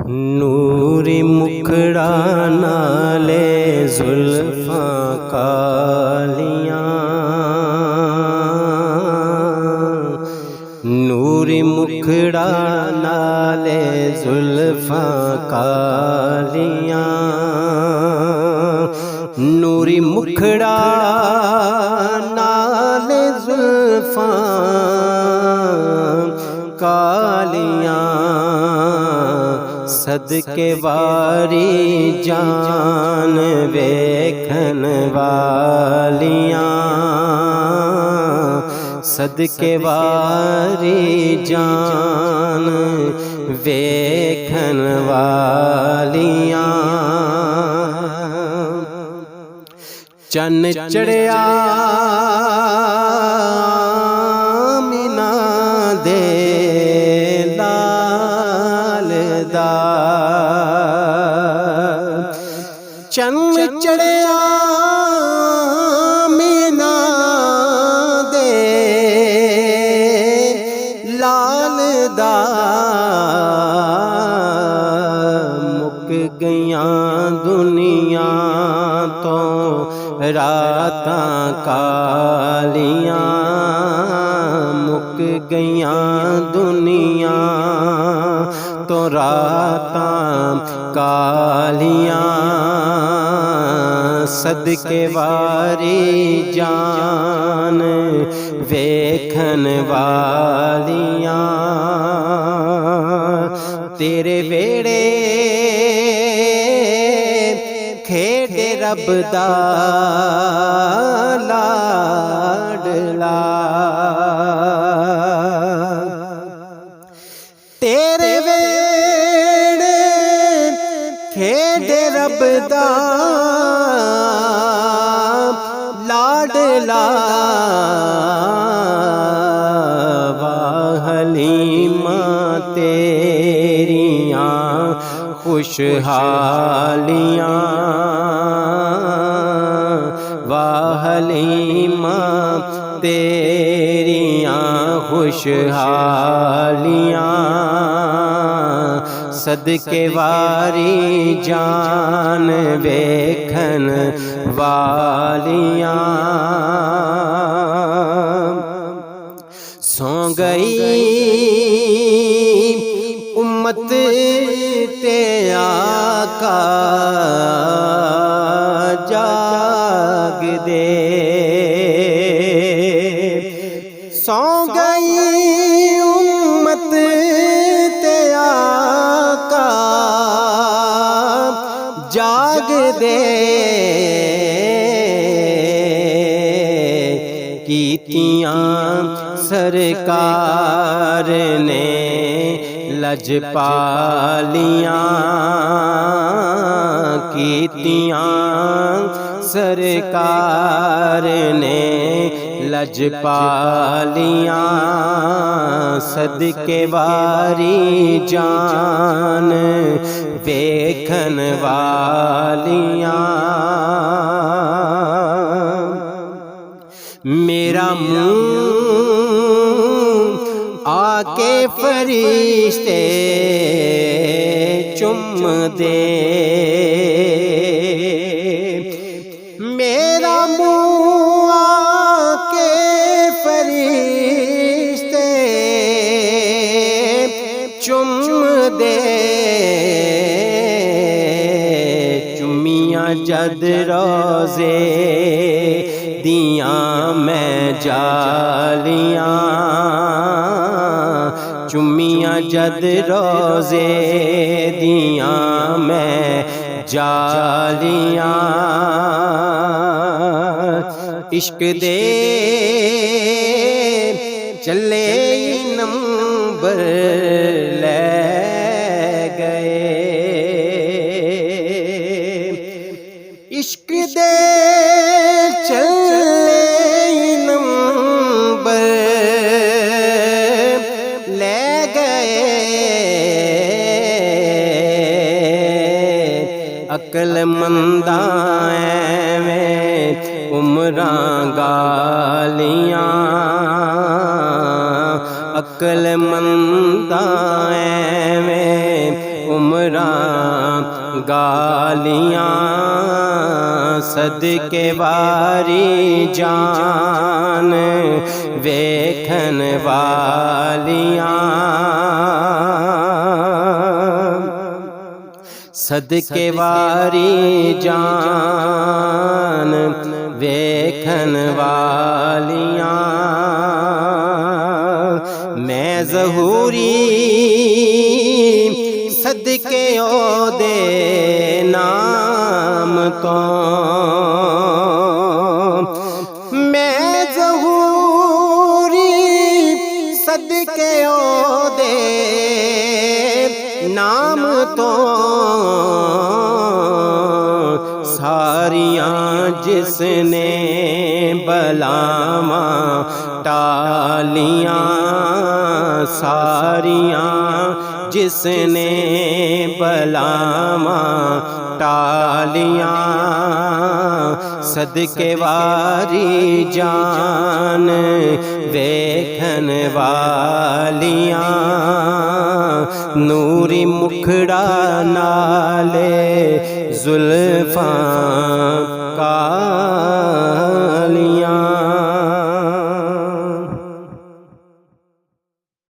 नूरी मुखड़ा नाले जुल्फां कालियां, नूरी मुखड़ा नाले जुल्फां कालियां, नूरी मुखड़ा नाले जुल्फां कालियां, सदके वारी जान वेखन वालियां, सदके वारी जान वेखन वालियां। चन्न चढ़िया मीना दे चन्न चढ़िया मीना दे लाल दा, मुक गईयां दुनिया तो रातां कालियां, मुक गईयां दुनिया तो रातां कालियां, सदके वारी जान वेखन वालियां। तेरे वेड़े खेड़े रब दा लाडला, तेरे वेड़े खेड़े रब दा लाडला, वाह हलीमा तेरियां खुशहालियां, वाह हलीमा तेरियां खुशहालियां, सदके वारी जान वेखन वालियां। सौ गई उम्मत ते आका जाग दे, सौ गई उम्मत ते आका जाग दे, कीतियां सरकार ने लजपालियां, कीतियां सरकार ने लजपालियां, सदके वारी जान वेखन वालियां। मेरा मुँह आके फरिश्ते चुम दे, मेरा मुँह आके फरिश्ते चुम दे, चुमिया जद रोज़े दियां मैं जालियां, चुमिया जद रोज़े दियां मैं जालियां, इश्क दे चले नंबर ले गए, इश्क दे चले नंबर ले गए, अक्लमंदा एवें उमरां गालियां, अक्लमंदा एवें उमर उमरां गालियां सदके वारी जान वेखन वालियां सदके वारी जान वेखन वालियां मैं ज़हूरी सदके ओदे नाम तो मैं ज़हूरी सदके ओदे नाम तो सारियां जिसने बलावां टालियां सारियां जिसने बलावां टालियां सदके वारी जान वेखन वालियां नूरी मुखड़ा नाले जुल्फां